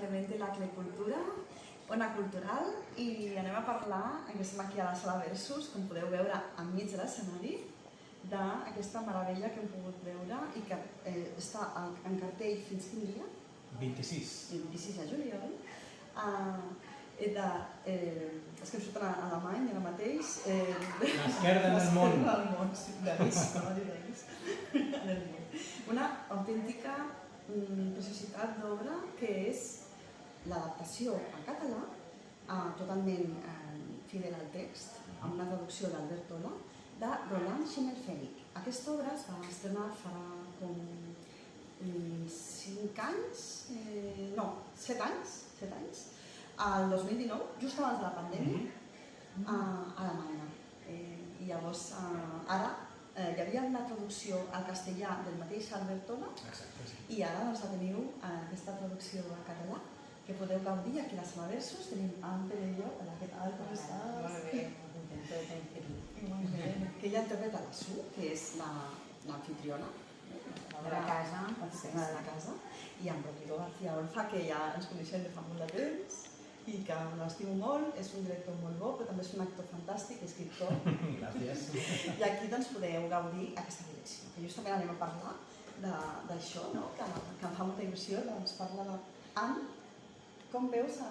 Clement de l'Aclecultura, Ona Cultural, i anem a parlar, que estem aquí a la sala Versus, com podeu veure enmig de l'escenari, d'aquesta meravella que hem pogut veure i que està en cartell fins quin dia? 26. 26 de juliol. És que em surten en alemany ara mateix. L'esquerda del món. L'esquerda del món, sí, d'ells. Una autèntica preciositat d'obra que és l'adaptació en català, totalment fidel al text, amb una traducció d'Albert Tola, de Roland Schimmelpfennig. Aquesta obra es va estrenar farà com 5 anys, no, 7 anys, el 2019, just abans de la pandèmia, a Alemanya. I llavors, ara, hi havia una traducció al castellà del mateix Albert Tola, i ara la teniu aquesta traducció a català, que podeu gaudir aquí a la sala Versus. Tenim en Pere i jo. Hola, què tal? Com estàs? Molt bé, molt contenta de tenir aquí. Que ella interpreta la Su, que és l'anfitriona De la casa. de la casa, i en Rodrigo García Olza, que ja ens coneixem de fa molt de temps i que l'estimo molt, és un director molt bo, però també és un actor fantàstic, escriptor. Gràcies. I aquí doncs podeu gaudir aquesta direcció, que justament anem a parlar d'això, que em fa molta il·lusió, doncs parla d'Anne. Com veus a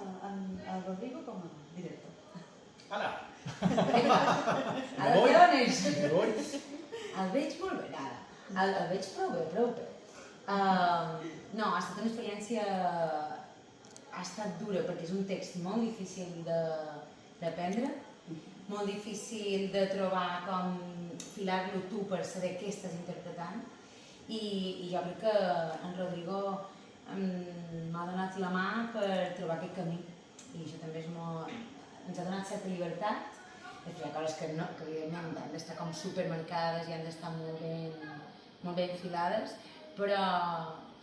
Rodrigo com a director? Hola! El veig molt bé, ara. El veig prou bé. No, ha estat una experiència... Ha estat dura, perquè és un text molt difícil d'aprendre, molt difícil de trobar com filar-lo tu per saber què estàs interpretant, i jo crec que en Rodrigo m'ha donat la mà per trobar aquest camí, i això també ens ha donat certa llibertat. Hi ha coses que evidentment han d'estar com supermarcades i han d'estar molt ben enfilades, però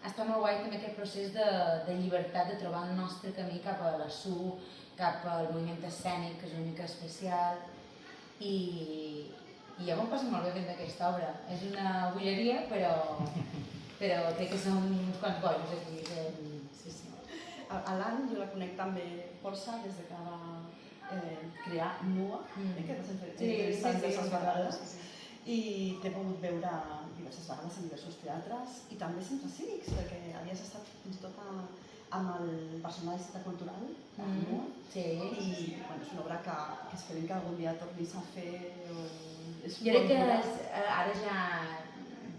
està molt guai també aquest procés de llibertat, de trobar el nostre camí cap a la Su, cap al moviment escènic, que és una mica especial, i jo m'ho passo molt bé fent aquesta obra. És una bulleria, però crec que són uns quants bojos aquí. Sí. A l'Anne jo la conec també força des que va crear MUA, que vas entrevistar diverses vegades, i t'he pogut veure diverses vegades en diversos teatres i també centres cívics, perquè havies estat fins i tot amb el personatge cultural de MUA, i és una obra que esperem que algun dia tornis a fer. Jo crec que ara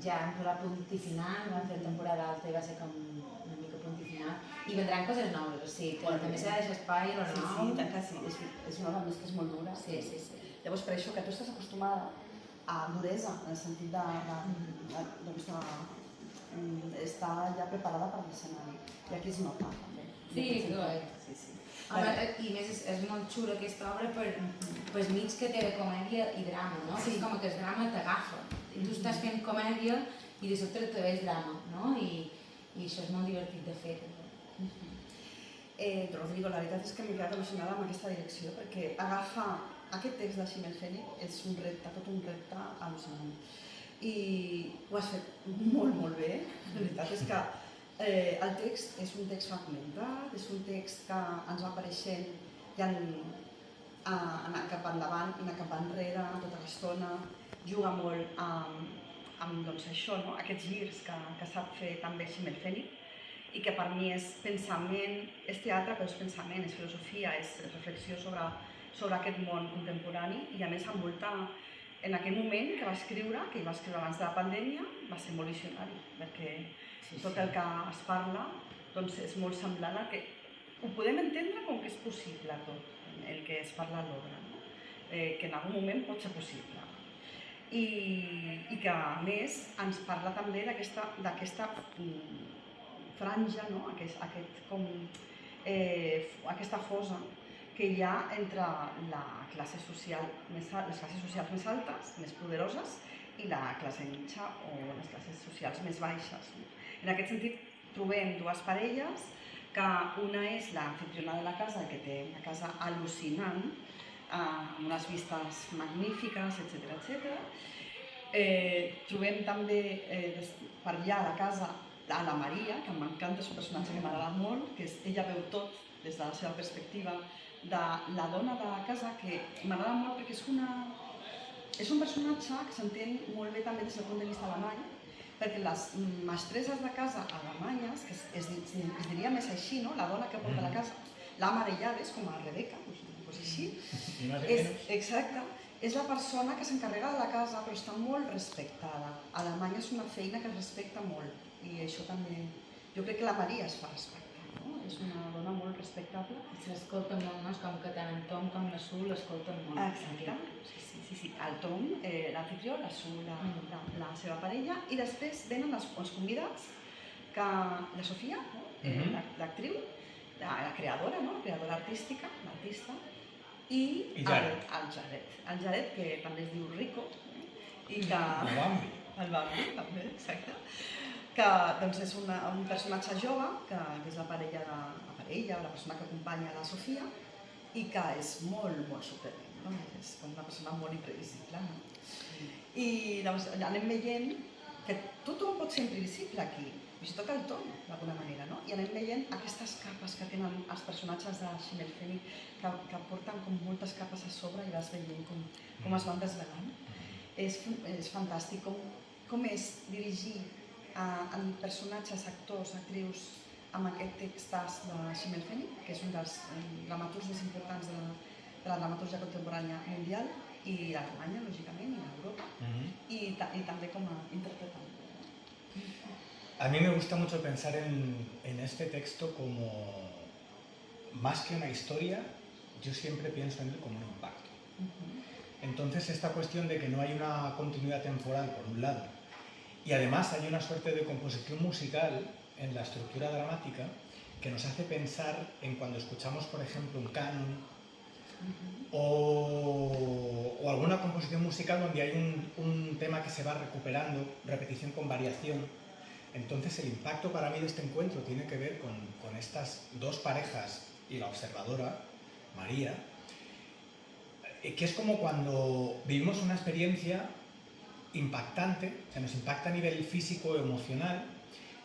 ja hem posat punt i final, vam fer temporada alta i va ser com una mica punt i final, i vendran coses noves, o sigui que també s'ha de deixar espai a lo nou. Sí, tant que sí, és una obra més que és molt dura. Sí. Llavors per això que tu estàs acostumada a duresa, en el sentit d'estar ja preparada per l'escenari, i aquí es nota també. Sí, que guai. I més és molt xula aquesta obra pel mig que té de comèdia i drama, no? És com que el drama t'agafa, i tu estàs fent comèdia i de sobte te veus drama, no? I això és molt divertit de fer. Rodrigo, la veritat és que m'he quedat al·lucinada amb aquesta direcció, perquè agafar aquest text de Schimmelpfennig és un repte, tot un repte al·lucinant. I ho has fet molt bé, la veritat és que el text és un text fragmentat, és un text que ens va apareixent i anar cap endavant i anar cap enrere tota l'estona, juga molt amb això, aquests girs que sap fer també Schimmelpfennig, i que per mi és pensament, és teatre però és pensament, és filosofia, és reflexió sobre aquest món contemporani, i a més envolta en aquell moment que va escriure, que ell va escriure abans de la pandèmia, va ser molt visionari, perquè tot el que es parla és molt semblant al que ho podem entendre com que és possible tot el que es parla a l'obra, que en algun moment pot ser possible. I que a més ens parla també d'aquesta franja, aquesta fosa que hi ha entre les classes socials més altes, més poderoses, i la classe mitja o les classes socials més baixes. En aquest sentit, trobem dues parelles, que una és l'anfitriona de la casa, que té una casa al·lucinant, amb unes vistes magnífiques, etc. Trobem també per allà a la casa la Maria, que m'encanta, és un personatge que m'agrada molt, que ella veu tot des de la seva perspectiva de la dona de casa, que m'agrada molt perquè és un personatge que s'entén molt bé també des del punt de vista alemany, perquè les mestresses de casa alemanyes, que es diria més així, no? La dona que porta la casa, l'ama de llaves, com a Rebeca, doncs així, exacte, és la persona que s'encarrega de la casa però està molt respectada. A Alemanya és una feina que es respecta molt i això també, jo crec que la Maria es fa respectar, no? És una dona molt respectable. S'escolta molt, no? És com que tant en Tom com la Sue l'escolten molt. Exacte, sí. El Tom, l'anfitrió, la Sue, la seva parella, i després venen els convidats, que la Sofia, l'actriu, la creadora, no? La creadora artística, l'artista, i el Jared, que també es diu Rico, i que... El Bambi, també, exacte. Que doncs, és un personatge jove, que és la parella, la persona que acompanya la Sofia, i que és molt, molt sorprenent, no? És com una persona molt imprevisible, no? I doncs, anem veient que tothom pot ser imprevisible aquí, fins i tot el Tom, d'alguna manera, no? I anem veient aquestes capes que tenen els personatges de Schimmelpfennig, que porten com moltes capes a sobre i vas veient com es van desvelant. És fantàstic com és dirigir en personatges, actors, actrius, amb aquest textàs de Schimmelpfennig, que és un dels dramaturgs més importants de la dramatúrgia contemporània mundial, i d'Alemanya, lògicament, i d'Europa, i també com a interpretant. A mí me gusta mucho pensar en este texto como, más que una historia, yo siempre pienso en él como un impacto. Entonces, esta cuestión de que no hay una continuidad temporal, por un lado, y además hay una suerte de composición musical en la estructura dramática que nos hace pensar en cuando escuchamos, por ejemplo, un canon o alguna composición musical donde hay un tema que se va recuperando, repetición con variación. Entonces, el impacto para mí de este encuentro tiene que ver con estas dos parejas y la observadora, María, que es como cuando vivimos una experiencia impactante, se nos impacta a nivel físico, emocional,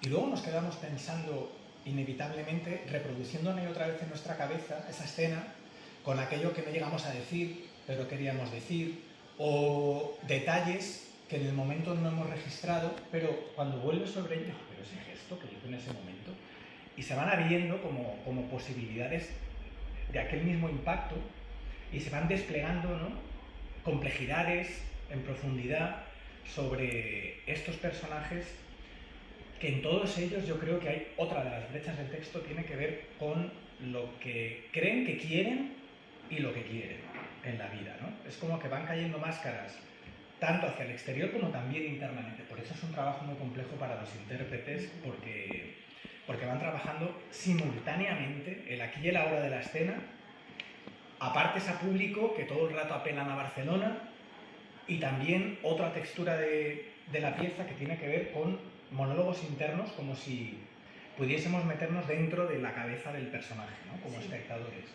y luego nos quedamos pensando inevitablemente, reproduciendo una y otra vez en nuestra cabeza esa escena con aquello que no llegamos a decir, pero queríamos decir, o detalles que en el momento no hemos registrado, pero cuando vuelves sobre ello, pero ese gesto que hizo en ese momento, y se van abriendo como posibilidades de aquel mismo impacto, y se van desplegando, ¿no?, complejidades en profundidad sobre estos personajes, que en todos ellos yo creo que hay otra de las brechas del texto, tiene que ver con lo que creen que quieren y lo que quieren en la vida, ¿no? Es como que van cayendo máscaras tanto hacia el exterior como también internamente. Por eso es un trabajo muy complejo para los intérpretes, porque van trabajando simultáneamente el aquí y el ahora de la escena, apartes a público que todo el rato apelan a Barcelona, y también otra textura de la pieza que tiene que ver con monólogos internos, como si pudiésemos meternos dentro de la cabeza del personaje, ¿no?, como espectadores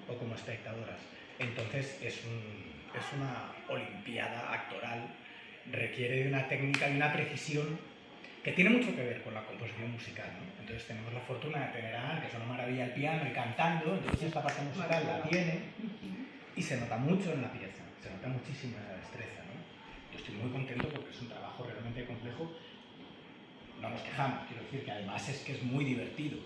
o como espectadoras. Entonces es una olimpiada actoral, requiere de una técnica y una precisión que tiene mucho que ver con la composición musical, ¿no? Entonces tenemos la fortuna de tener a Anne, que es una maravilla al piano y cantando, entonces esta parte musical la tiene y se nota mucho en la pieza, se nota muchísimo esa destreza, ¿no? Yo estoy muy contento porque es un trabajo realmente complejo. No nos quejamos, quiero decir que además es que es muy divertido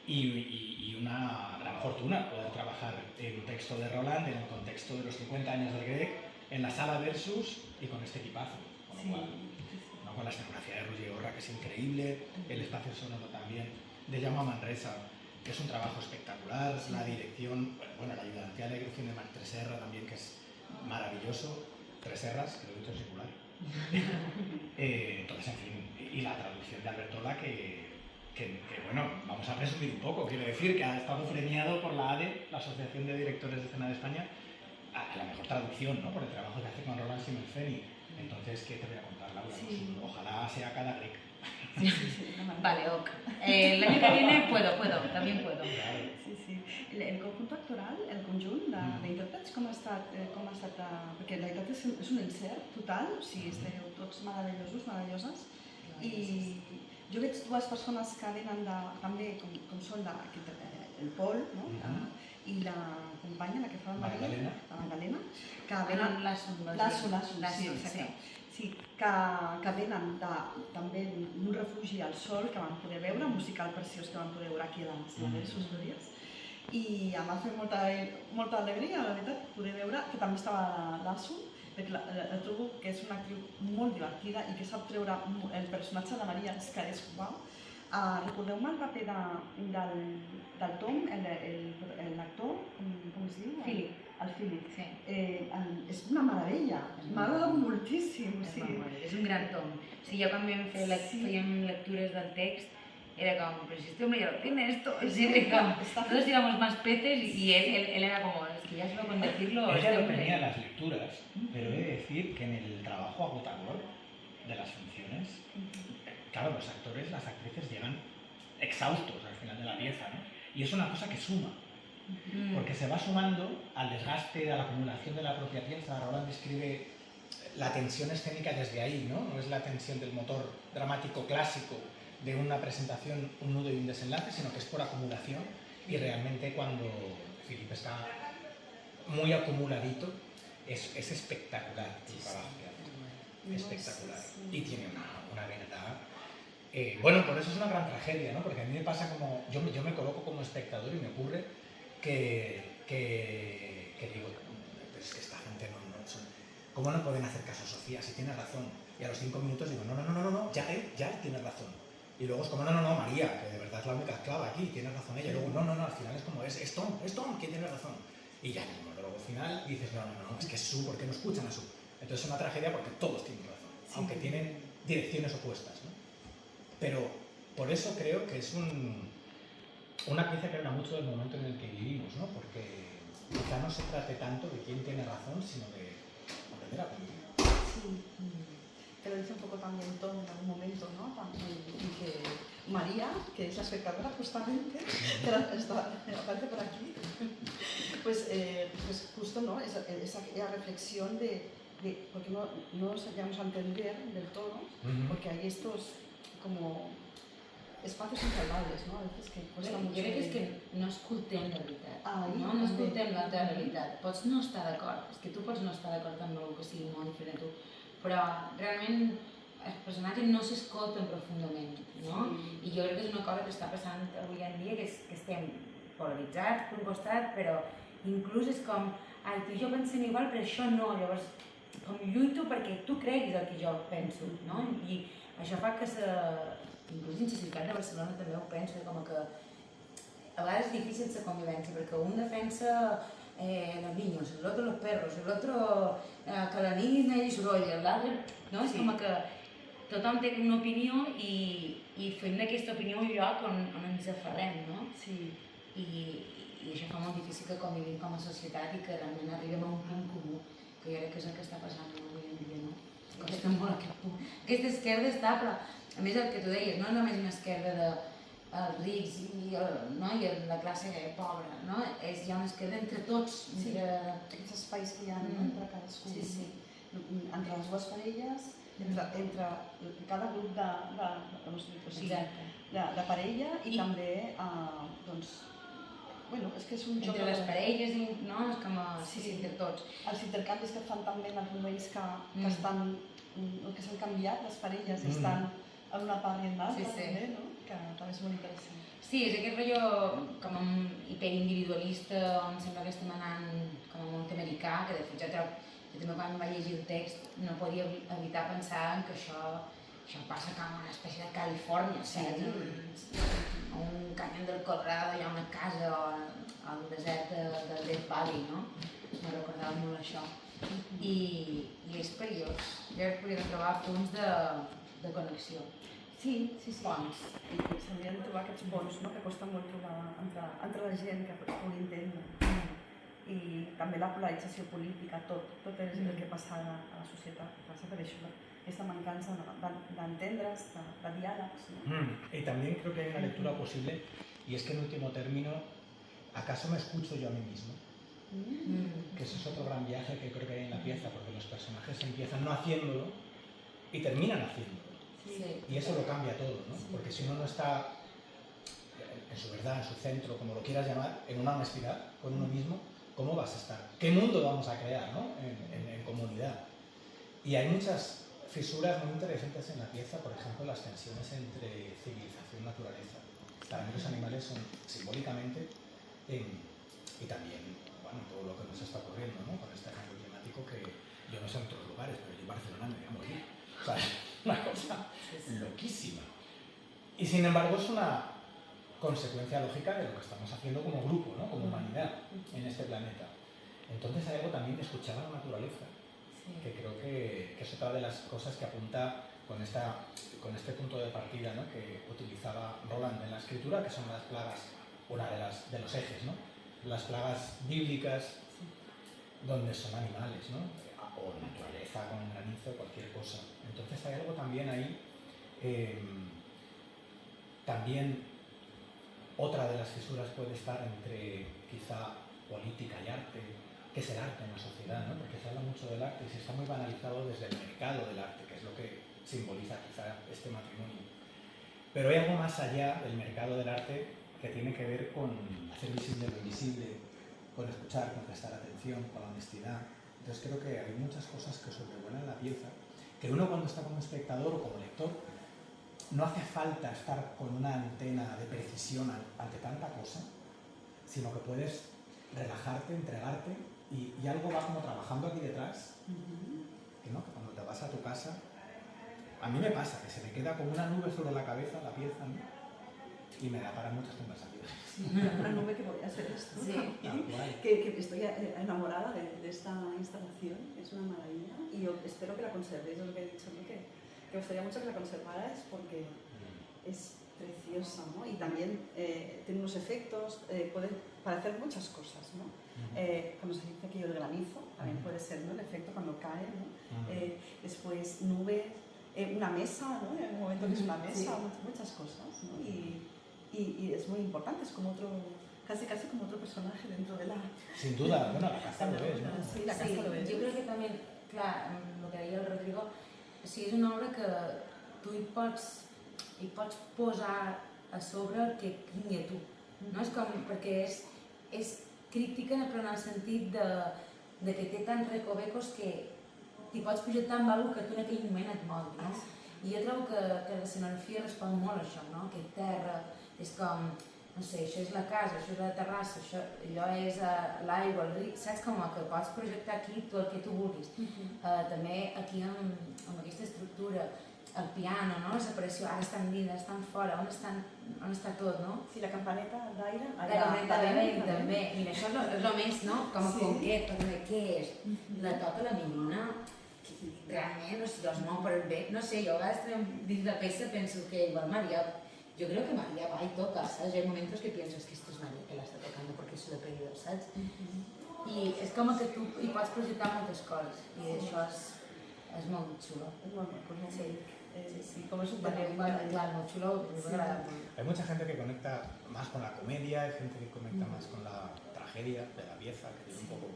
y una gran fortuna poder trabajar en un texto de Roland en el contexto de los 50 años del Grieg, en la sala Versus y con este equipazo, con lo cual, ¿no?, con la escenografía de Roger Orra, que es increíble, el espacio sonoro también de Jaume Manresa, que es un trabajo espectacular, la dirección, bueno, la ayudantía de dirección de Marc Tresserra también, que es maravilloso, Tresserras, que lo he dicho en singular. Entonces, en fin, y la traducción de Albertola, que bueno, vamos a presumir un poco, quiero decir que ha estado premiado por la ADE, la Asociación de Directores de Escena de España, a la mejor traducción, ¿no?, por el trabajo que hace con Roland Schimmelpfennig. Entonces, ¿qué te voy a contar, Laura? Sí. Pues, ojalá sea cada Grieg. Vale, ok. El año que viene puedo, también puedo. Claro. Sí. El conjunt actoral, el conjunt d'intèrprets, com ha estat? Perquè la veritat és un encert total, o sigui, esteu tots meravellosos, meravelloses, i Jo veig dues persones que venen també, com són el Pol, no? I la companya, la que fa el Maria, la Magdalena, que venen... L'Asun, sí, exacte. Sí, que venen també d'un refugi al sol que vam poder veure, un musical preciós que vam poder veure aquí a les Sostúries. I em va fer molta alegria, la veritat, poder veure que també estava l'Asun, perquè trobo que és una actriu molt divertida i que sap treure el personatge de Maria, que és uau. Recordeu-me el paper del Tom, l'actor, com es diu? Philip. El Philip. Sí. És una meravella, m'ha agradat moltíssim. És un gran Tom. Jo quan fèiem lectures del text era com, pero si este hombre ya lo tiene esto, nosotros íbamos más peces y él era como, es que ya solo con decirlo... Ella lo tenía en las lecturas, pero he de decir que en el trabajo agotador de las funciones, claro, los actores, las actrices llegan exhaustos al final de la pieza, ¿no? Y es una cosa que suma, porque se va sumando al desgaste, a la acumulación de la propia pieza. Roland describe la tensión escénica desde ahí, ¿no? No es la tensión del motor dramático clásico de una presentación, un nudo y un desenlace, sino que es por acumulación, y realmente cuando Philip está muy acumuladito, es espectacular el trabajo que hace, espectacular, y tiene una verdad. Bueno, por eso es una gran tragedia, ¿no? Porque a mí me pasa como, yo me coloco como espectador y me ocurre que digo, es que esta gente ¿cómo no pueden hacer caso a Sofía? Si tiene razón. Y a los 5 minutos digo, no, ya él tiene razón. Y luego es como, no, María, que de verdad es la única esclava aquí, tiene razón ella. Y luego, no, al final es como, es Tom, quien tiene razón. Y ya en el monólogo final dices, no, es que es Sue, ¿por qué no escuchan a Sue? Entonces es una tragedia porque todos tienen razón, aunque tienen direcciones opuestas, ¿no? Pero por eso creo que es una pieza que habla mucho del momento en el que vivimos, ¿no? Porque quizá no se trate tanto de quién tiene razón, sino de aprender a aprender. Sí. Que lo dice un poco también Tom en algún momento, ¿no? Y que María, que es la espectadora justamente, que aparece por aquí, pues justo, ¿no? Esa reflexión de porque no nos llegamos a entender del todo, porque hay estos como espacios insalvables, no? A veces que costa mucho. Jo crec que és que no escoltem la veritat, no escoltem la teva realitat. Pots no estar d'acord, és que tu pots no estar d'acord amb algú que sigui molt diferent a tu, però realment els personatges no s'escolten profundament, no? I jo crec que és una cosa que està passant avui en dia, que estem polaritzats per un costat, però inclús és com, ai, tu i jo pensem igual, però això no, llavors com lluito perquè tu creguis el que jo penso, no? I això fa que inclús dins la ciutat de Barcelona també ho penso, com que a vegades és difícil la convivència, perquè un defensa los niños, el otro los perros, el otro que la niña no hi soroll, l'altre, no? És com que tothom té una opinió i fem d'aquesta opinió un lloc on ens aferrem, no? Sí. I això fa molt difícil que convivim com a societat i que realment arribem a un punt comú, que jo crec que és el que està passant avui en dia, no? Costa molt aquest punt. Aquesta esquerda està, però a més el que tu deies, no és només una esquerda dels rics i la classe pobra, no? Hi ha una esquerda entre tots. Sí, aquests espais que hi ha entre cadascú. Sí. Entre les dues parelles, entre cada grup de parella i també, doncs, bueno, és que és un joc... Entre les parelles, no? És com entre tots. Els intercanvis que fan també en els moments que s'han canviat, les parelles estan en una part i en l'altra, també, no? Que també és molt interessant. Sí, és aquest rotllo com hiperindividualista on sembla que estem anant com a món americà, que de fet jo també quan vaig llegir el text no podia evitar pensar que això passa com una espècie de Califòrnia, saps? A un canyón del Colorado hi ha una casa o al desert del Death Valley, no? Me recordava molt això. I és perillós. Jo crec que podríem trobar punts de connexió. Sí. Ponts. I s'haurien de trobar aquests ponts, no? Que costa molt trobar entre la gent que es pugui entendre. I també la polarització política, tot és el que passa a la societat, passa per això, aquesta mancanza d'entendre's, de diàlegs. ¿No? Y también creo que hay una lectura posible, y es que en último término, ¿acaso me escucho yo a mí mismo? Que eso es otro gran viaje que creo que hay en la pieza, porque los personajes empiezan no haciéndolo y terminan haciéndolo. Sí. Y eso lo cambia todo, ¿no? Porque si uno no está en su verdad, en su centro, como lo quieras llamar, en una honestidad con uno mismo, ¿cómo vas a estar? ¿Qué mundo vamos a crear, ¿no? en comunidad? Y hay muchas fisuras muy interesantes en la pieza, por ejemplo, las tensiones entre civilización y naturaleza. Para mí los animales son simbólicamente y también, bueno, todo lo que nos está ocurriendo, ¿no? Con este cambio climático que yo no sé en otros lugares, pero yo en Barcelona me voy a morir. O sea, es una cosa loquísima. Y sin embargo es una consecuencia lógica de lo que estamos haciendo como grupo, ¿no? Como humanidad en este planeta. Entonces hay algo también de escuchar a la naturaleza, que creo que es otra de las cosas que apunta con este punto de partida, ¿no? Que utilizaba Roland en la escritura, que son las plagas, una de los ejes, ¿no? Las plagas bíblicas, donde son animales, ¿no? O naturaleza con granizo, cualquier cosa. Entonces hay algo también ahí, también otra de las fisuras puede estar entre quizá política y arte, que es el arte en la sociedad, ¿no? Porque se habla mucho del arte y se está muy banalizado desde el mercado del arte, que es lo que simboliza quizá este matrimonio. Pero hay algo más allá del mercado del arte que tiene que ver con hacer visible lo invisible, con escuchar, con prestar atención, con la honestidad. Entonces creo que hay muchas cosas que sobrevuelan la pieza, que uno cuando está como espectador o como lector, no hace falta estar con una antena de precisión ante tanta cosa, sino que puedes relajarte, entregarte y algo va como trabajando aquí detrás, que no, que cuando te vas a tu casa, a mí me pasa que se me queda como una nube sobre la cabeza la pieza, ¿no? Y me da para muchas conversaciones. Una nube que voy a hacer esto. Sí. Que estoy enamorada de esta instalación, es una maravilla y yo espero que la conservéis, es lo que he dicho, ¿no? Que me gustaría mucho que la conservarais porque es preciosa, ¿no? Y también tiene unos efectos, puede parecer muchas cosas, ¿no? Cuando se dice aquello del granizo, también puede ser, ¿no? El efecto cuando cae, ¿no? Después nube, una mesa, ¿no? En un momento que es una mesa, muchas cosas, ¿no? Y es muy importante, es como otro, casi como otro personaje dentro de la... Sin duda, bueno, la casa lo es, ¿no? Sí, la casa lo es. Jo crec que també, clar, el que deia el Rodrigo, o sigui, és una obra que tu hi pots posar a sobre el que et vingui a tu, no? És com, perquè és crítica però en el sentit de que té tants recovecos que t'hi pots projectar amb alguna que tu en aquell moment et mogui, no? I jo trobo que la escenografia respon molt a això, no? Aquest terra, és com, no sé, això és la casa, això és la terrassa, allò és l'aigua, el ric, saps? Com que pots projectar aquí tot el que tu vulguis. També aquí amb aquesta estructura, el piano, no? La separació, ara estan dins, ara estan fora, on està tot, no? Sí, la campaneta d'aire... La campaneta d'aire també. Mira, això és el més, no? Com a concret, perquè què és? La toca la minyona, realment, o sigui, els mou per bé, no sé, jo a vegades dins la peça penso que igual María, yo creo que María va y toca, ¿sabes? Hay momentos que piensas que esto es María que la está tocando porque se lo he pedido, ¿sabes? I és com que tu hi pots projectar moltes coses i això és molt xulo. Es muy bueno, sí, como es un Clar, molt xulo, m'agrada molt. Hay mucha gente que conecta más con la comedia, hay gente que conecta más con la tragedia de la pieza, que tiene un poco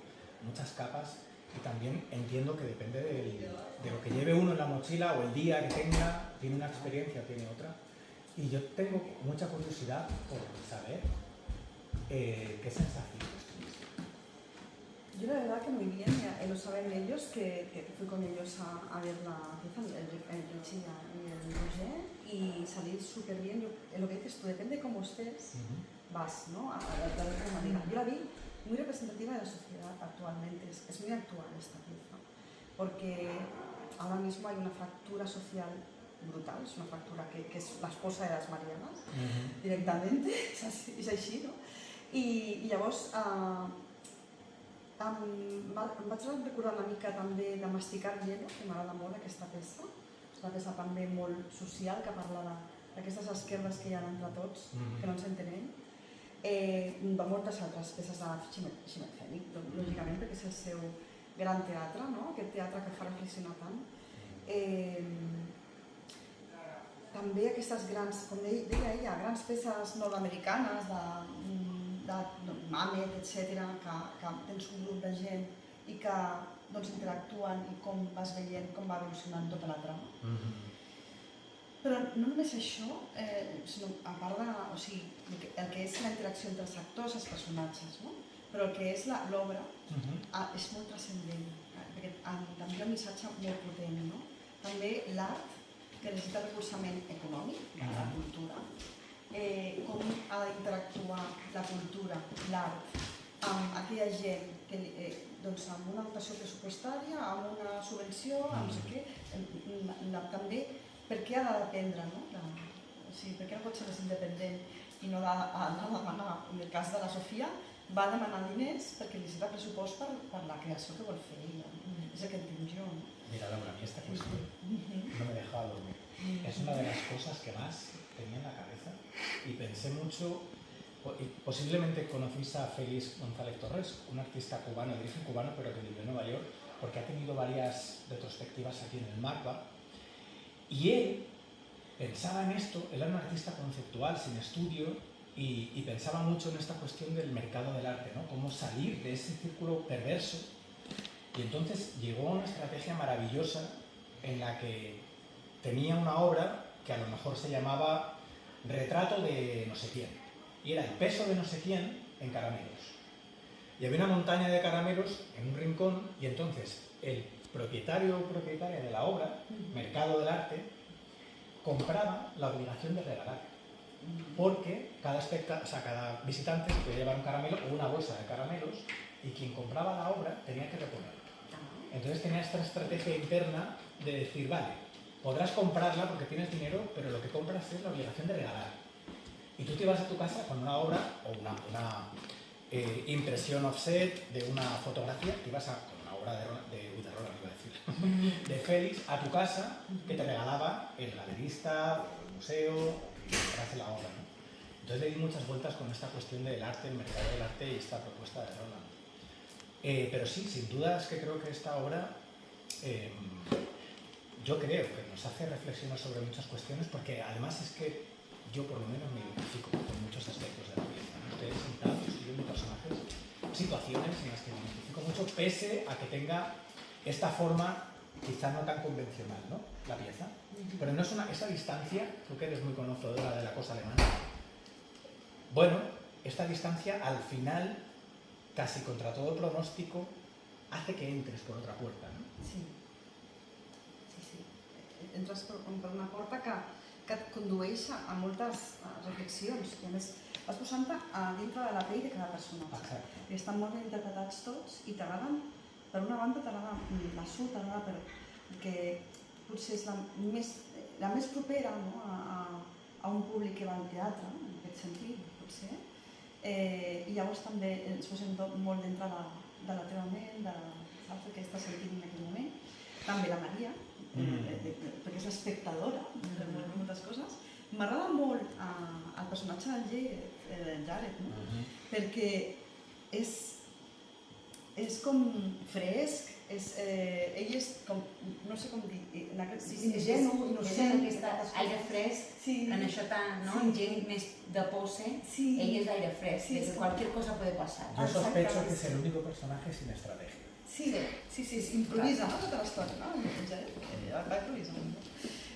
muchas capas. Y también entiendo que depende de lo que lleve uno en la mochila o el día que tenga, tiene una experiencia, tiene otra. Y yo tengo mucha curiosidad por saber qué sensaciones tuviste. Yo la verdad que muy bien, lo saben ellos, que fui con ellos a ver la pieza, el Richie y el Roger, y salí súper bien. Lo que dices tú, depende de cómo estés, vas, ¿no? A la otra manera. Yo la vi muy representativa de la sociedad actualmente, es muy actual esta pieza, porque ahora mismo hay una fractura social brutal, es una fractura que es la esposa de las Marianas, directament, és així, no? I llavors em vaig recordar una mica també de Masticar Hielo, que m'agrada molt aquesta peça, és una peça també molt social que parla d'aquestes esquerdes que hi ha entre tots, que no ens entenem, de moltes altres peces de Schimmelpfennig, lògicament, perquè és el seu gran teatre, no? Aquest teatre que fa reflexionar tant. També aquestes grans, com deia ella, grans peces nord-americanes de Mamet, etc., que tens un grup de gent i que interactuen i com vas veient com va evolucionant tota la trama. Però no només això, sinó a part de, o sigui, el que és la interacció entre els actors, els personatges, no? Però el que és l'obra és molt transcendent, perquè també hi ha un missatge molt potent, no? També l'art, que necessita recolzament econòmic, la cultura, com ha d'interactuar la cultura, l'art, amb aquella gent que, doncs, amb una dotació pressupostària, amb una subvenció, amb no sé què, també per què ha de dependre, no? O sigui, per què no pot ser més independent i no ha d'anar a demanar, en el cas de la Sofia, va demanar diners perquè necessita pressupost per la creació que vol fer ella. És el que entenc jo, no? Mira, Laura, a mí esta cuestión no me dejaba dormir. Es una de las cosas que más tenía en la cabeza y pensé mucho, y posiblemente conocéis a Félix González Torres, un artista cubano, de origen cubano, pero que vive en Nueva York, porque ha tenido varias retrospectivas aquí en el MACBA. Y él pensaba en esto, él era un artista conceptual, sin estudio, y pensaba mucho en esta cuestión del mercado del arte, ¿no? Cómo salir de ese círculo perverso. Y entonces llegó a una estrategia maravillosa en la que tenía una obra que a lo mejor se llamaba Retrato de no sé quién. Y era el peso de no sé quién en caramelos. Y había una montaña de caramelos en un rincón y entonces el propietario o propietaria de la obra, mercado del arte, compraba la obligación de regalar. Porque cada visitante podía llevar un caramelo o una bolsa de caramelos y quien compraba la obra tenía que reponerla. Entonces tenía esta estrategia interna de decir, vale, podrás comprarla porque tienes dinero, pero lo que compras es la obligación de regalar. Y tú te ibas a tu casa con una obra o una impresión offset de una fotografía, te ibas con una obra de Félix a tu casa que te regalaba el galerista, el museo, y compraste la obra, ¿no? Entonces le di muchas vueltas con esta cuestión del arte, el mercado del arte y esta propuesta de Roland. Pero sí, sin duda es que creo que esta obra, yo creo que nos hace reflexionar sobre muchas cuestiones, porque además es que yo por lo menos me identifico con muchos aspectos de la pieza. Ustedes sentados y viendo personajes, situaciones en las que me identifico mucho, pese a que tenga esta forma quizá no tan convencional, ¿no? La pieza. Pero no es esa distancia, tú que eres muy conocedora de la cosa alemana, bueno, esta distancia al final, casi contra todo pronóstico, hace que entres por otra puerta, ¿no? Sí. Entres per una porta que et condueix a moltes reflexions i a més vas posant-te a dintre de la pell de cada personatge. Exacte. I estan molt ben interpretats tots i t'agraden, per una banda t'agrada la Su, t'agrada perquè potser és la més propera, no? a un públic que va al teatre, en aquest sentit, potser. I llavors també ens posem molt dintre de la teva ment, saps el que estàs sentint en aquell moment. També la Maria, perquè és l'espectadora de moltes coses. M'agrada molt el personatge del Jared, no? Perquè és com fresc, ell és com, no sé com dir, ingenu, innocent. Aquest aire fresc, en això tan, no? Gent més de pose, ell és d'aire fresc, que qualsevol cosa puede pasar. Yo sospecho que es el único personaje sin estrategia. Sí, improvisa, no? Tota l'estona, no? El Jared va improvisant.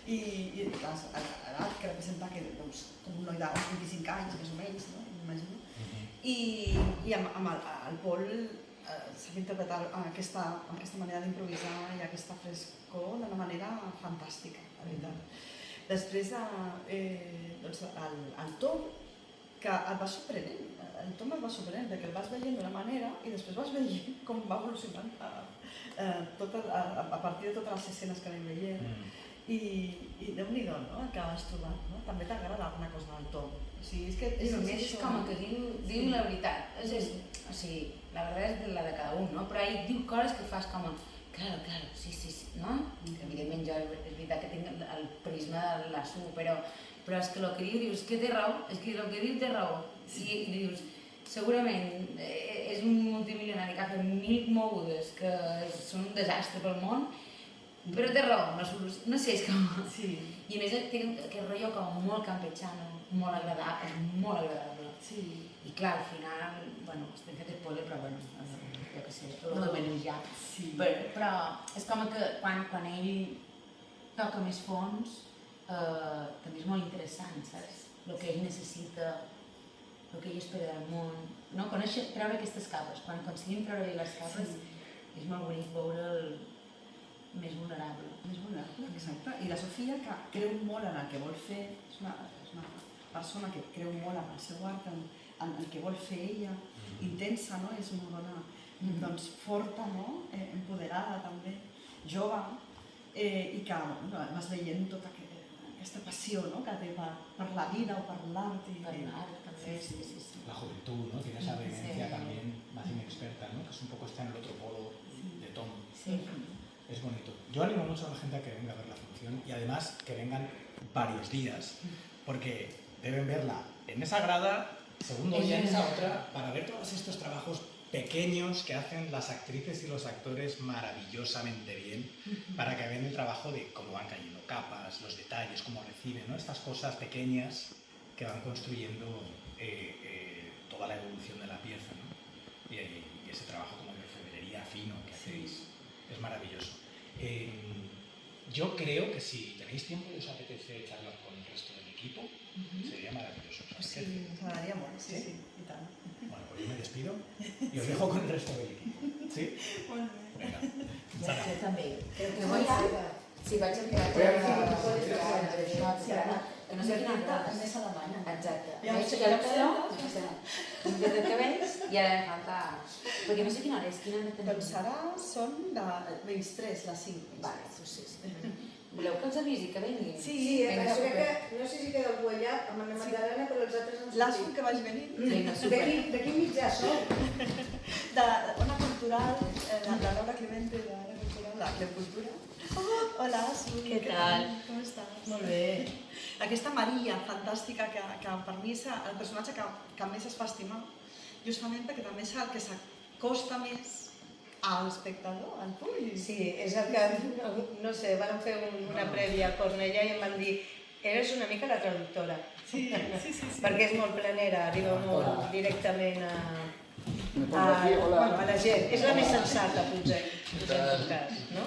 I clar, l'edat que representa que, doncs, com un noi de 25 anys, més o menys, no? M'imagino. I amb el Paul sap interpretar aquesta manera d'improvisar i aquesta frescor d'una manera fantàstica, la veritat. Després, doncs, el Tom, que et va sorprenent. El Tom et va sorprenent, perquè el vas veient d'una manera i després vas veient com va evolucionant a partir de totes les escenes que anem veient. I Déu-n'hi-do, no?, el que has trobat, no? També t'agrada alguna cosa del Tom. O sigui, és que és com que diu la veritat. O sigui, la veritat és la de cada un, no? Però ell diu coses que fas com claro, sí, no? Evidentment jo és veritat que tinc el prisma de la Su, però és que el que dius que té raó, és que el que diu té raó. I dius, segurament és un multimilionari que ha fet 1000 mogudes que són un desastre pel món, però té raó, no sé, és com... I a més té aquest rotllo com molt campechano, molt agradable. I clar, al final, bueno, estem fet spoiler, però bueno, jo què sé, ho donem ja. Però és com que quan ell toca més fons, també és molt interessant, saps? El que ell necessita, el que ell espera del món, no? Conèixer, treure aquestes capes, quan aconseguim treure-li les capes és molt bonic veure'l més vulnerable. Més vulnerable, exacte. I la Sofia, que creu molt en el que vol fer, és una persona que creu molt en el seu art, en el que vol fer ella, intensa, no? És una dona doncs, forta, no? Empoderada també, jove, i que vas veient tota aquesta passió, no? Que té per la vida o per l'art. Per l'art també, sí. La juventud, ¿no? Tiene esa vehemencia también más inexperta, ¿no? Que es un poco está en el otro polo de Tom. Sí. Es bonito. Yo animo mucho a la gente a que venga a ver la función y además que vengan varios días, porque deben verla en esa grada, segundo día en esa otra, para ver todos estos trabajos pequeños que hacen las actrices y los actores maravillosamente bien, para que vean el trabajo de cómo van cayendo capas, los detalles, cómo reciben, ¿no? Estas cosas pequeñas que van construyendo toda la evolución de la pieza, ¿no? Y ese trabajo como de orfebrería fino que hacéis es maravilloso. Yo creo que si tenéis tiempo y os apetece charlar con el resto del equipo, sería maravilloso. Sí, ens agradaria molt, sí, i tant. Bueno, pues yo me despido y os dejo con el resto del equipo. ¿Sí? Molt bé. Venga. Ja, jo també. Crec que Voy vaig... a... Sí, vaig entrar que no sé quina hora és. Més alemanya. Exacte. Ja Vaig ho sé, aixecar ja l'opció, un de cabells i ara falta... Perquè no sé quina hora és, quina hora tenim? Doncs ara són menys 3, les 5. Vale, doncs sí. Voleu que els avisi, que venguin? Sí, Vinga, però crec super. que no sé si queda algú allà amb Anna Magdalena, però els altres han L'Asu sortit. que vaig venir, Vinga, super. De quin mitjà sou? de Ona Cultural, la Laura Clemente de Ona Cultural, la Clecultura. Hola, Asu. Què tal? Com estàs? Molt bé. Aquesta Maria fantàstica que per mi és el personatge que més es fa estimar, justament perquè també és el que s'acosta més a l'espectador, al públic. Sí, és el que, no sé, van fer una prèvia a Cornellà i em van dir eres una mica la traductora. Sí. Perquè és molt planera, arriba molt directament a Hola. la gent. És la més sensata, potser, en tot cas, no?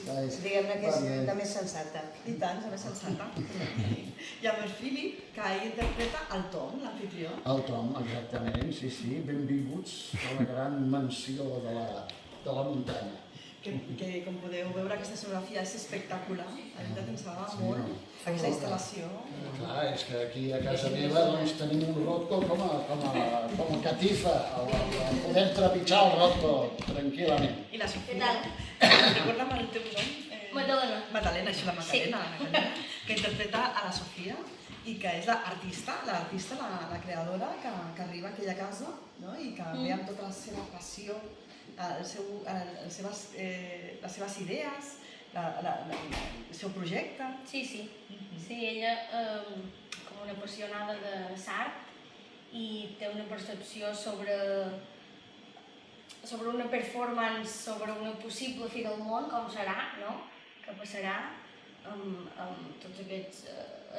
Diguem-ne que és la més sensata. I tant, és la més sensata. I amb el Philip, que ell interpreta el Tom, l'anfitrió. El Tom, exactament, sí, benvinguts a la gran mansió de la muntanya. Que com podeu veure, aquesta escenografia és espectacular. La veritat ens agrada molt aquesta instal·lació. Clar, és que aquí a casa meva doncs, tenim un rotco com a catifa, el poder trepitjar el rotco tranquil·lament. I la Sofia. Què tal? Recorda'm el teu nom. Magdalena. Magdalena, això, la Magdalena, que interpreta a la Sofia i que és l'artista, la creadora que arriba a aquella casa, no? I que ve amb tota la seva passió, les seves idees, el seu projecte. Sí, ella, com una apassionada de l'art, i té una percepció sobre una performance, sobre una possible fi del món, com serà, no? Que passarà amb tots aquests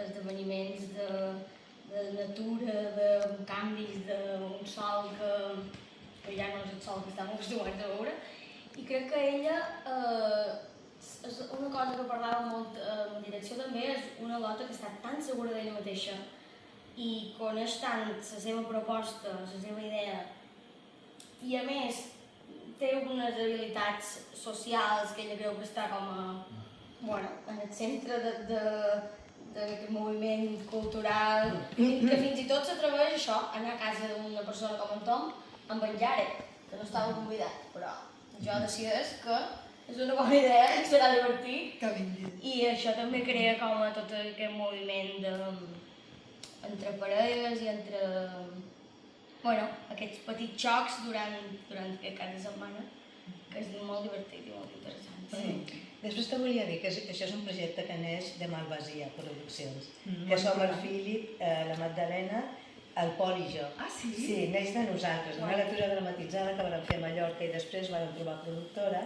esdeveniments de natura, de canvis, d'un sol que ja no és el sol que estem acostumats a veure. I crec que ella, una cosa que parlava molt en direcció també, és una gota que està tan segura d'ella mateixa i coneix tant la seva proposta, la seva idea, i a més té unes habilitats socials que ella creu que està com en el centre d'aquest moviment cultural, que fins i tot s'atreveix això, a anar a casa d'una persona com en Tom, amb en Jared, que no estava convidat, però jo decideix que és una bona idea, que serà divertit. Que vingui. I això també crea com tot aquest moviment entre parelles i entre aquests petits xocs durant aquest cap de setmana, que és molt divertit i molt interessant. Sí. Després te volia dir que això és un projecte que neix de Malvasia Produccions, que som el Philip, la Magdalena, el Pol i jo. Ah, sí? Sí, neix de nosaltres, una lectura dramatitzada que vam fer a Mallorca i després vam trobar productora,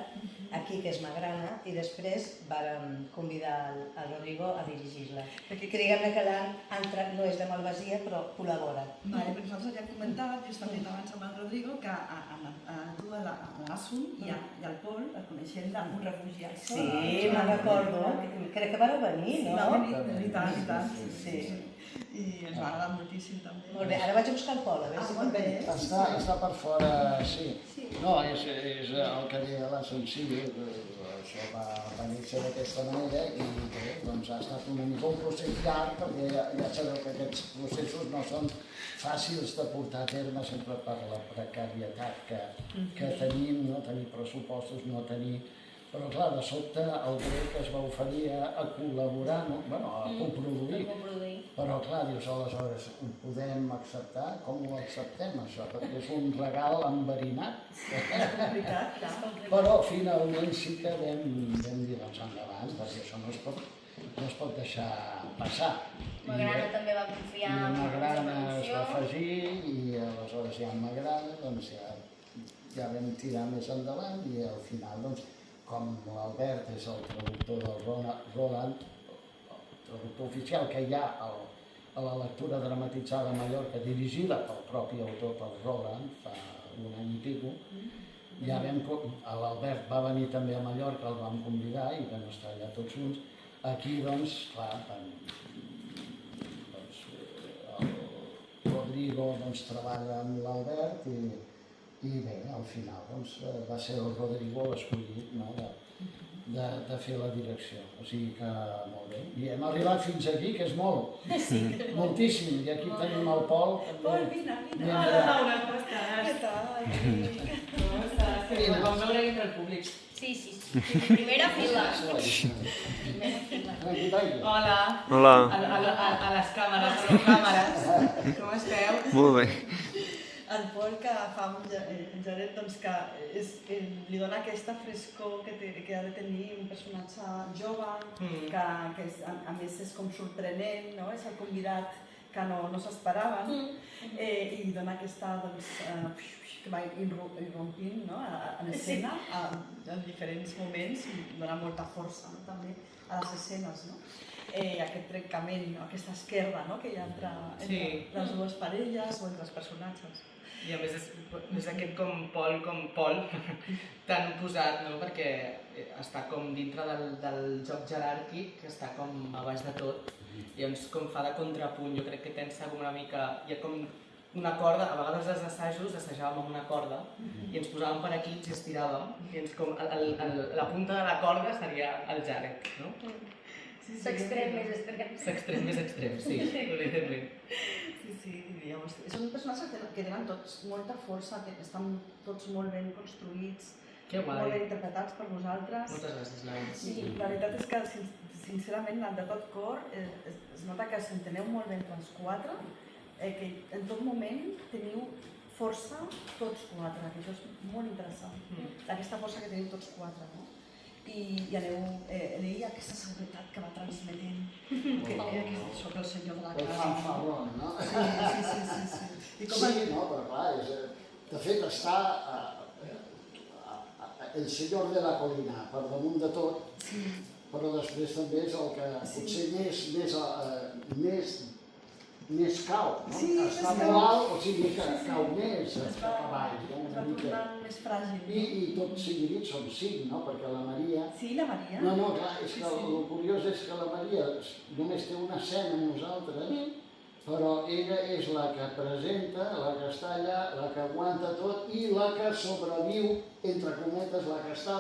aquí, que és Magrana, i després vam convidar el Rodrigo a dirigir-la. Perquè diguem-ne que no és de Malvasia, però col·labora. Vale, perquè nosaltres ja hem comentat justament abans amb el Rodrigo que a tu, a l'Assun i al Pol el coneixem d'un refugiat. Sí, me'n recordo. Crec que vareu venir, no? Va venir, i tant, i tant. Sí. I ens va agradar moltíssim també. Molt bé, ara vaig a buscar el Pol, a veure si molt bé. Està per fora, sí. No, és el que deia l'Assumpció, això va néixer d'aquesta manera i bé, doncs ha estat una mica un procés llarg perquè ja sabeu que aquests processos no són fàcils de portar a terme sempre per la precarietat que tenim, no tenir pressupostos, no tenir... Però clar, de sobte el grec es va oferir a col·laborar, no? Bueno, a coproduir. Però clar, dius, aleshores, ho podem acceptar? Com ho acceptem, això? Perquè és un regal enverinat. És complicat, clar. Però finalment sí que vam dir, doncs endavant, perquè això no es pot deixar passar. Magrana també va confiar en la Magrana es va producció. afegir i aleshores ja amb Magrana doncs ja vam tirar més endavant i al final, doncs, com l'Albert és el traductor del Roland, el traductor oficial que hi ha a la lectura dramatitzada a Mallorca, dirigida pel propi autor, pel Roland, fa un any i pico, ja l'Albert va venir també a Mallorca, el vam convidar i vam estar allà tots junts. Aquí, doncs, clar, el Rodrigo treballa amb l'Albert i bé, al final va ser el Rodrigo l'escollit de fer la direcció, o sigui que molt bé. I hem arribat fins aquí, que és molt, moltíssim, i aquí tenim el Pol. Pol, vine. Hola, Laura, com estàs? Què tal? Com estàs? Que ho vam veure entre el públic. Sí. Primera fila. Hola. Hola. A les càmeres, a les càmeres. Com esteu? Molt bé. El Pol que fa amb en Jared, doncs que li dona aquesta frescor que ha de tenir un personatge jove, que a més és com sorprenent, no? És el convidat que no s'esperaven, i dona aquesta, doncs, que va irrompint, no? En escena, en diferents moments, i dona molta força, no? També a les escenes, no? Aquest trencament, aquesta esquerda, no? Que hi ha entre les dues parelles o entre els personatges. I a més és aquest com Pol tan posat, no? Perquè està com dintre del joc jeràrquic, que està com a baix de tot, i llavors com fa de contrapunt. Jo crec que tensa com una mica, hi ha com una corda, a vegades als assajos assajàvem amb una corda i ens posàvem per aquí i estiràvem, i com la punta de la corda seria el Jared, no? S'extrem més extrem. S'extrem més extrem, sí, evidentment. Sí, llavors, són personatges que tenen tots molta força, que estan tots molt ben construïts, molt ben interpretats per vosaltres. Moltes gràcies, Laura. Sí, la veritat és que, sincerament, de tot cor, es nota que s'enteneu molt bé entre els quatre, que en tot moment teniu força tots quatre, que això és molt interessant. Aquesta força que teniu tots quatre, no? I aneu aquesta seguretat que va transmetent, que soc el senyor de la El casa. fanfarrón, no? Sí. Sí, no, però clar, de fet està el senyor de la colina per damunt de tot, però després també és el que potser més cau, no? Està molt alt, o sigui que cau més cap avall, Es va tornant més fràgil. I tots seguidits són 5, no? Perquè la Maria... Sí, la Maria? No, clar, és que el curiós és que la Maria només té una escena amb nosaltres, però ella és la que presenta, la que està allà, la que aguanta tot i la que sobreviu, entre cometes, la que està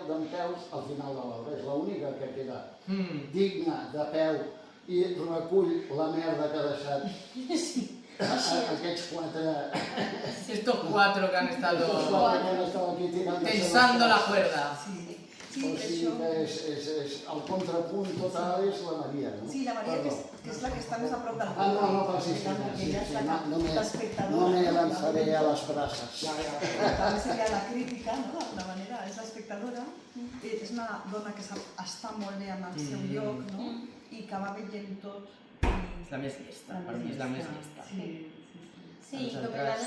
dempeus al final de l'obra. És l'única que queda digna de peu i recull la merda que ha deixat aquests quatre... Estos cuatro que han estado aquí tirant tensando la cuerda. Sí, o sigui que és el contrapunt total és la Maria, no? Sí, la Maria, que és la que està més a prop del no, no me lanzaré a les braces. També seria la crítica, no? D'alguna manera, és l'espectadora, és una dona que està molt bé en el seu lloc, no? I que va veient tot. És la més llesta, per mi és la més llesta. Sí. Sí, ens que entràs...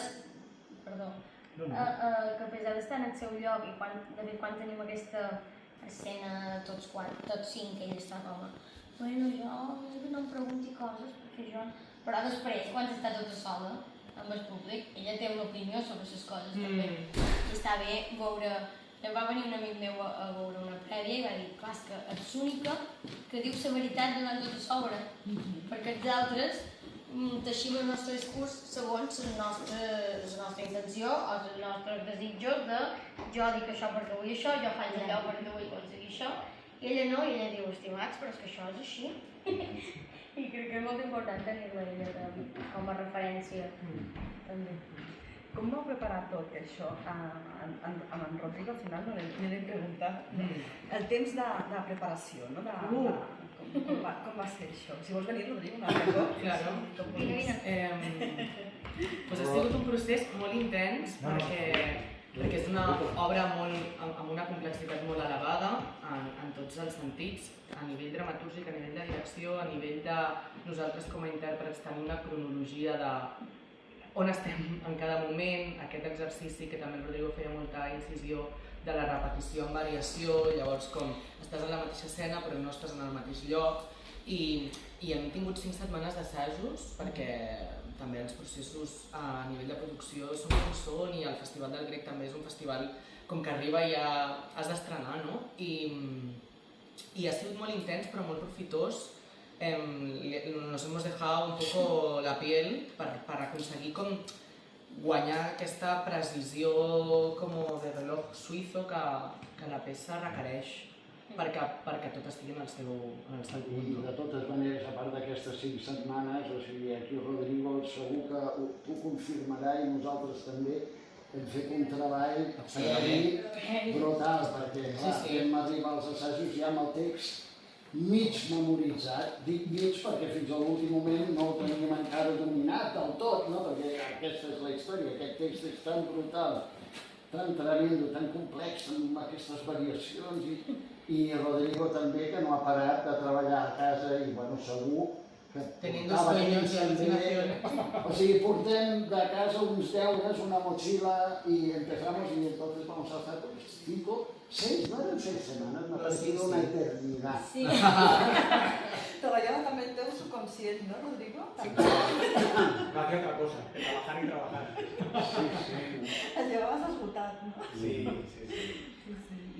Perdó. No, Que a pesar d'estar en el seu lloc i de fet quan tenim aquesta escena tots 5 que ell està com bueno, jo no em pregunti coses perquè jo... Però després, quan està tota sola amb el públic, ella té una opinió sobre les coses també. I està bé veure... Em va venir un amic meu a veure una prèvia i va dir, clar, és que ets l'única que diu la veritat davant tot a sobre, perquè els altres teixim el nostre discurs segons la nostra intenció o els nostres desitjos de jo dic això perquè vull això, jo faig allò perquè vull aconseguir això, i ella no, i ella diu, estimats, però és que això és així. I crec que és molt important tenir-la ella com a referència també. Com vau preparar tot això? Amb en Rodrigo al final no l'he preguntat. El temps de preparació, no? Com va ser això? Si vols venir, Rodrigo, un altre cop. Claro. Vine. Pues ha sigut un procés molt intens perquè és una obra amb una complexitat molt elevada en tots els sentits, a nivell dramatúrgic, a nivell de direcció, a nivell de nosaltres com a intèrprets tenir una cronologia de on estem en cada moment, aquest exercici que també el Rodrigo feia molta incisió de la repetició en variació, llavors com estàs en la mateixa escena però no estàs en el mateix lloc i hem tingut 5 setmanes d'assajos perquè també els processos a nivell de producció són com són i el Festival del Grec també és un festival com que arriba i ja has d'estrenar, no? I ha sigut molt intens però molt profitós. Nos hemos dejado un poco la piel per aconseguir com guanyar aquesta precisió com de reloj suïzo que la peça requereix perquè tot estigui en el seu punt. I de totes maneres, a part d'aquestes 5 setmanes, o sigui, aquí Rodrigo segur que t'ho confirmarà i nosaltres també hem fet un treball brutal perquè clar, vam arribar als assajos ja amb el text mig memoritzat, dic mig perquè fins a l'últim moment no ho teníem encara dominat del tot, no? Perquè aquesta és la història, aquest text és tan brutal, tan tremendo, tan complex, amb aquestes variacions i Rodrigo també que no ha parat de treballar a casa i bueno, segur que teniendo sueños y alucinaciones. O sigui, portem de casa uns deures, una mochila y empezamos y entonces vamos a hacer 6, no eran 6 semanas, me ha parecido una eternidad. Sí. Trabajaba también el teu subconscient, ¿no, Rodrigo? Sí, no hacía otra cosa, que trabajar y trabajar. Sí. El llevabas esgotat, ¿no? Sí.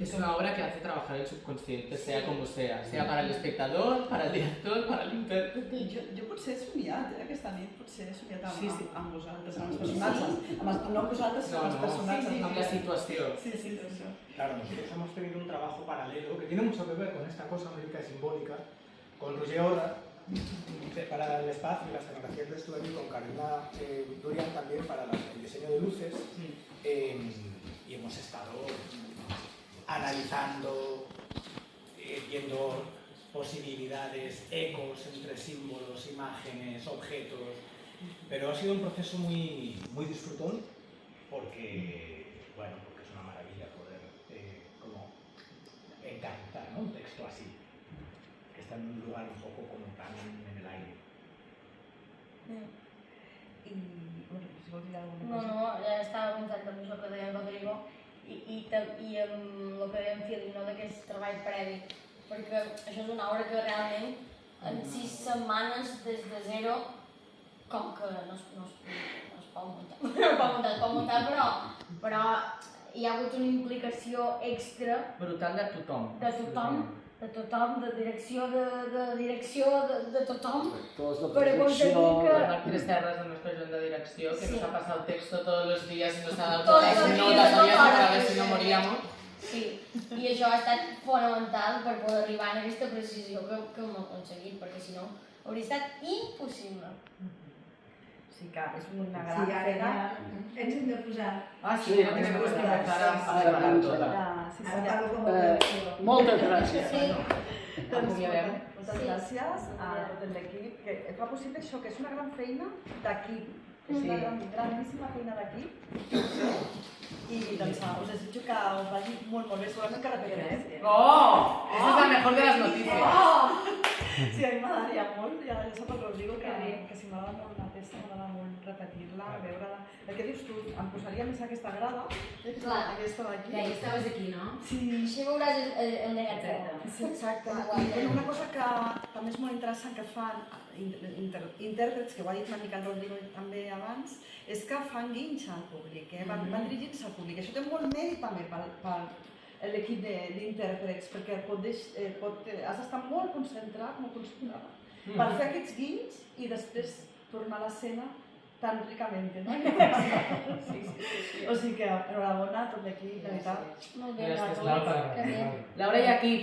Es una obra que hace trabajar el subconsciente, sea como sea para el espectador, para el director, para el intérprete. Jo potser he somiat, aquesta nit, potser he somiat amb vosaltres, amb els personatges. No amb vosaltres, sinó amb els personatges. Amb la situació. Sí, això. Claro, nosotros hemos tenido un trabajo paralelo que tiene mucho que ver con esta cosa mágica y simbólica, con Roger Oda para el espacio y la escenografía que estuve aquí, con Carolina Durian también para el diseño de luces, y hemos estado analizando, viendo posibilidades, ecos entre símbolos, imágenes, objetos, pero ha sido un proceso muy disfrutón porque es una maravilla poder como encartar, ¿no? Un texto así, que está en un lugar un poco como tan en el aire. I, bueno, si vols dir alguna cosa. No, ja estava pensant en això que deia en Rodrigo i amb el que deia en Phil, no, d'aquest treball previ, perquè això és una obra que realment en 6 setmanes des de zero, com que no es pot muntar, es pot muntar, però hi ha hagut una implicació extra brutal de tothom, de direcció, de tothom, per aconseguir que... Tres Terres, el nostre agent de direcció, que nos ha pasado el texto todos los días y nos ha dado todas las las notas, notas, para ver si no moríamos. Sí, i això ha estat fonamental per poder arribar a aquesta precisió que hem aconseguit, perquè si no hauria estat impossible. Sí que és una gran feina. Ens hem de posar. Sí, tenemos que empezar a preparar tota. Moltes gràcies. Acomiadem. Moltes gràcies a tot l'equip, que fa possible això, que és una gran feina d'equip. És una grandíssima feina d'equip. I doncs us desitjo que us vagi molt bé, segurament que repetirem. ¡Oh! Esa es la mejor de las noticias. Sí, a mi m'agradaria molt, ja sap el Rodrigo que si m'agrada molt la peça. aquesta m'agrada molt repetir-la, veure-la. El que dius tu, em posaria més aquesta grada, Clar. aquesta d'aquí. Ja, ja estaves aquí, no? Sí, Així veuràs el negatiu. sí, exacte. I una cosa que també és molt interessant que fan intèrprets, que ho ha dit una mica el Rodrigo també abans, és que fan guinys al públic, van dirigint-se al públic. Això té molt mèrit també per l'equip d'intèrprets, perquè has d'estar molt concentrat, molt concentrada, per fer aquests guinys i després tornar a l'escena tan ricament, no? O sigui que enhorabona a tot l'equip, de veritat. Molt bé, Gràcies, Laura. Que bé. Laura i aquí.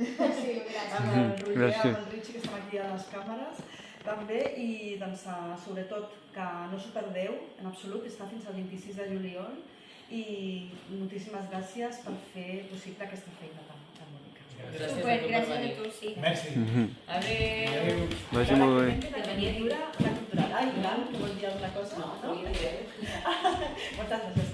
Sí, gràcies. Amb el Roger, Gràcies. amb el Richie, que estem aquí a les càmeres, també, i doncs, sobretot que no s'ho perdeu, en absolut, està fins al 26 de juliol, i moltíssimes gràcies per fer possible aquesta feina tan bonica. Gràcies Super, a tu per gràcies a venir. tu, sí. Merci. Adéu. Vagi molt bé. La miniatura, la cultural. Ai, Ivan, que vol dir alguna cosa? No? Moltes gràcies.